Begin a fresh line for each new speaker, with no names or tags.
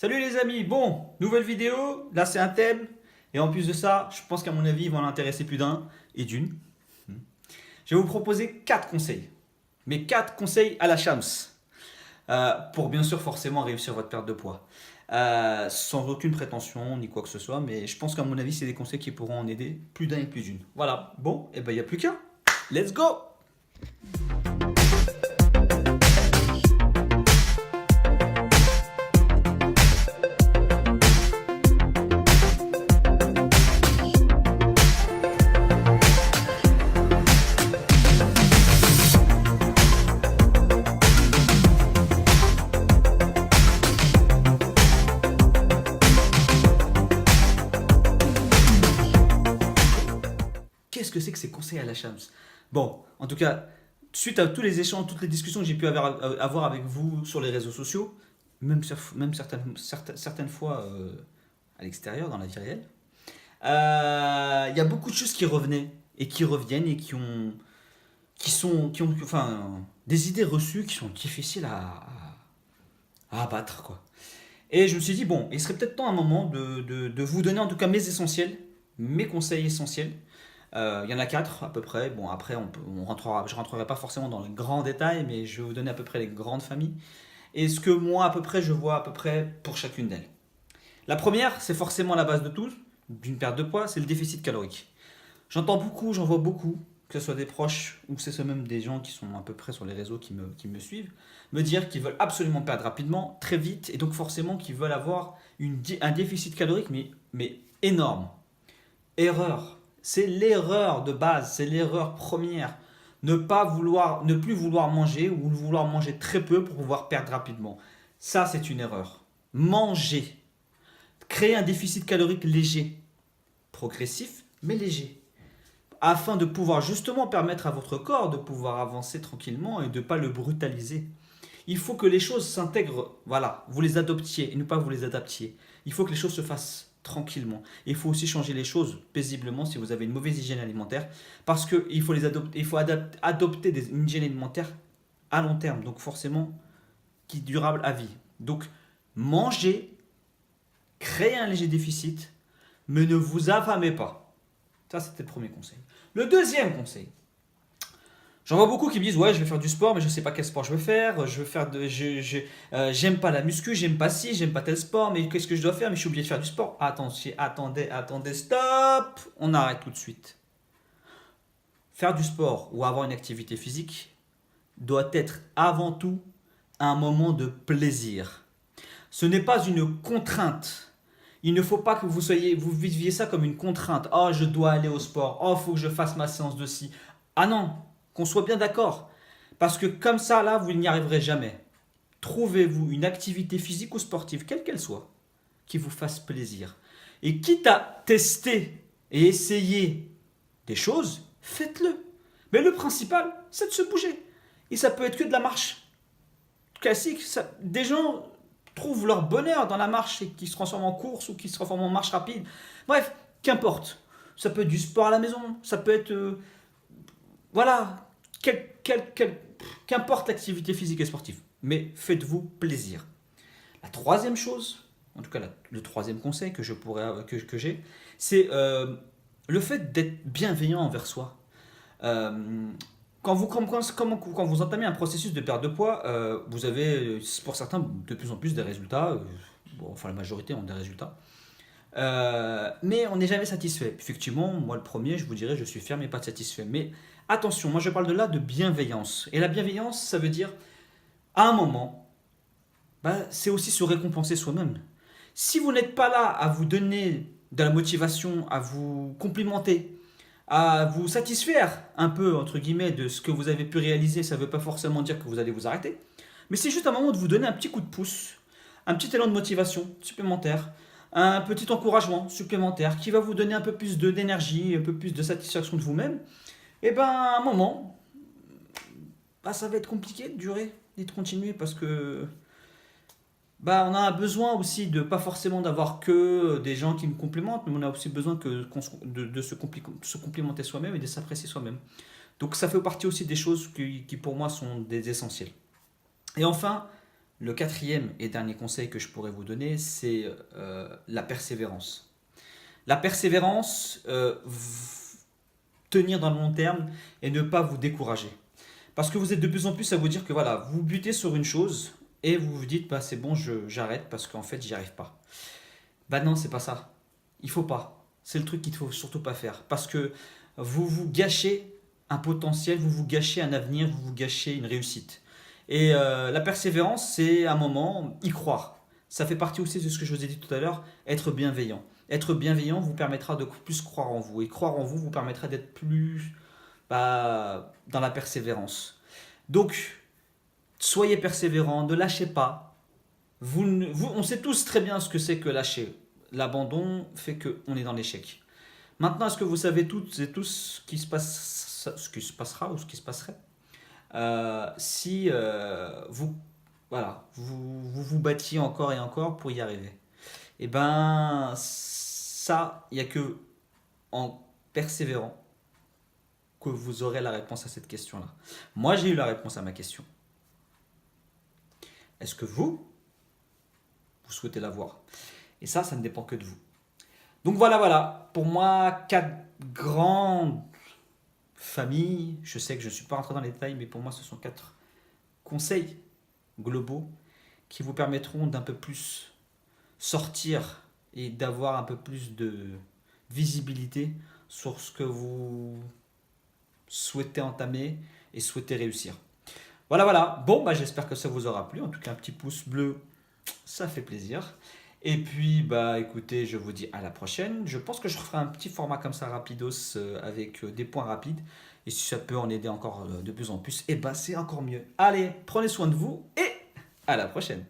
Salut les amis, bon, nouvelle vidéo, là c'est un thème, et en plus de ça, je pense qu'à mon avis, ils vont en intéresser plus d'un et d'une. Je vais vous proposer 4 conseils, mais 4 conseils à la Shams, pour bien sûr forcément réussir votre perte de poids. Sans aucune prétention ni quoi que ce soit, mais je pense qu'à mon avis, c'est des conseils qui pourront en aider plus d'un et plus d'une. Voilà, bon, et ben il n'y a plus qu'un, let's go! Qu'est-ce que c'est que ces conseils à la Shams? Bon, en tout cas, suite à tous les échanges, toutes les discussions que j'ai pu avoir avec vous sur les réseaux sociaux, même certaines fois à l'extérieur, dans la vie réelle, il y a beaucoup de choses qui revenaient et qui reviennent et enfin, des idées reçues qui sont difficiles à abattre, quoi. Et je me suis dit, bon, il serait peut-être temps à un moment de vous donner en tout cas mes essentiels, mes conseils essentiels. Il y en a 4 à peu près. Bon, après, je rentrerai pas forcément dans les grands détails, mais je vais vous donner à peu près les grandes familles. Et ce que moi, à peu près, je vois à peu près pour chacune d'elles. La première, c'est forcément la base de tout, d'une perte de poids, c'est le déficit calorique. J'entends beaucoup, j'en vois beaucoup, que ce soit des proches ou que ce soit même des gens qui sont à peu près sur les réseaux qui me suivent, me dire qu'ils veulent absolument perdre rapidement, très vite, et donc forcément qu'ils veulent avoir un déficit calorique, mais énorme. Erreur. C'est l'erreur de base, c'est l'erreur première. Ne plus vouloir manger ou vouloir manger très peu pour pouvoir perdre rapidement. Ça, c'est une erreur. Manger. Créer un déficit calorique léger. Progressif, mais léger. Afin de pouvoir justement permettre à votre corps de pouvoir avancer tranquillement et de ne pas le brutaliser. Il faut que les choses s'intègrent, voilà, vous les adoptiez et ne pas vous les adaptiez. Il faut que les choses se fassent tranquillement. Il faut aussi changer les choses paisiblement si vous avez une mauvaise hygiène alimentaire, parce qu'il faut adopter une hygiène alimentaire à long terme, donc forcément qui est durable à vie. Donc mangez, créez un léger déficit, mais ne vous affamez pas. Ça, c'était le premier conseil. Le deuxième conseil, j'en vois beaucoup qui me disent ouais, je vais faire du sport mais je sais pas quel sport je vais faire, j'aime pas la muscu, j'aime pas ci, j'aime pas tel sport, mais qu'est-ce que je dois faire? Mais je suis obligé de faire du sport. Attendez, stop, on arrête tout de suite. Faire du sport ou avoir une activité physique doit être avant tout un moment de plaisir. Ce n'est pas une contrainte. Il ne faut pas que vous viviez ça comme une contrainte. Oh, je dois aller au sport. Oh, il faut que je fasse ma séance de ci. Ah non, qu'on soit bien d'accord. Parce que comme ça, là, vous n'y arriverez jamais. Trouvez-vous une activité physique ou sportive, quelle qu'elle soit, qui vous fasse plaisir. Et quitte à tester et essayer des choses, faites-le. Mais le principal, c'est de se bouger. Et ça peut être que de la marche classique. Des gens trouvent leur bonheur dans la marche et qui se transforment en course ou qui se transforment en marche rapide. Bref, qu'importe. Ça peut être du sport à la maison, ça peut être voilà, qu'importe l'activité physique et sportive, mais faites-vous plaisir. La troisième chose, en tout cas le troisième conseil que j'ai, c'est le fait d'être bienveillant envers soi. Euh, quand vous entamez un processus de perte de poids, vous avez pour certains de plus en plus des résultats. Bon, enfin, la majorité ont des résultats. Mais on n'est jamais satisfait. Effectivement, moi le premier, je vous dirais, je suis fier mais pas satisfait. Mais attention, moi je parle de là de bienveillance. Et la bienveillance, ça veut dire, à un moment, bah, c'est aussi se récompenser soi-même. Si vous n'êtes pas là à vous donner de la motivation, à vous complimenter, à vous satisfaire un peu, entre guillemets, de ce que vous avez pu réaliser, ça ne veut pas forcément dire que vous allez vous arrêter. Mais c'est juste un moment de vous donner un petit coup de pouce, un petit élan de motivation supplémentaire, un petit encouragement supplémentaire qui va vous donner un peu plus d'énergie, un peu plus de satisfaction de vous-même. Et ben à un moment, bah, ça va être compliqué de durer et de continuer parce que bah, on a besoin aussi de pas forcément d'avoir que des gens qui me complimentent, mais on a aussi besoin de se complimenter soi-même et de s'apprécier soi-même. Donc ça fait partie aussi des choses qui pour moi sont des essentiels. Et enfin, Le quatrième et dernier conseil que je pourrais vous donner, c'est la persévérance. La persévérance, tenir dans le long terme et ne pas vous décourager. Parce que vous êtes de plus en plus à vous dire que voilà, vous butez sur une chose et vous vous dites, bah c'est bon, j'arrête parce qu'en fait, j'y arrive pas. Bah non, c'est pas ça. Il faut pas. C'est le truc qu'il ne faut surtout pas faire. Parce que vous vous gâchez un potentiel, vous vous gâchez un avenir, vous vous gâchez une réussite. Et la persévérance, c'est un moment, y croire. Ça fait partie aussi de ce que je vous ai dit tout à l'heure, être bienveillant. Être bienveillant vous permettra de plus croire en vous. Et croire en vous vous permettra d'être plus dans la persévérance. Donc, soyez persévérant, ne lâchez pas. On sait tous très bien ce que c'est que lâcher. L'abandon fait qu'on est dans l'échec. Maintenant, est-ce que vous savez toutes et tous ce qui se passera ou ce qui se passerait si vous battiez encore et encore pour y arriver? Eh ben, ça, il n'y a que en persévérant que vous aurez la réponse à cette question-là. Moi, j'ai eu la réponse à ma question. Est-ce que vous souhaitez l'avoir? Et ça ne dépend que de vous. Donc voilà. Pour moi, quatre grandes familles. Je sais que je ne suis pas rentré dans les détails, mais pour moi, ce sont quatre conseils globaux qui vous permettront d'un peu plus sortir et d'avoir un peu plus de visibilité sur ce que vous souhaitez entamer et souhaitez réussir. Voilà. Bon, j'espère que ça vous aura plu. En tout cas, un petit pouce bleu, ça fait plaisir. Et puis, écoutez, je vous dis à la prochaine. Je pense que je referai un petit format comme ça, rapidos, avec des points rapides. Et si ça peut en aider encore de plus en plus, c'est encore mieux. Allez, prenez soin de vous et à la prochaine.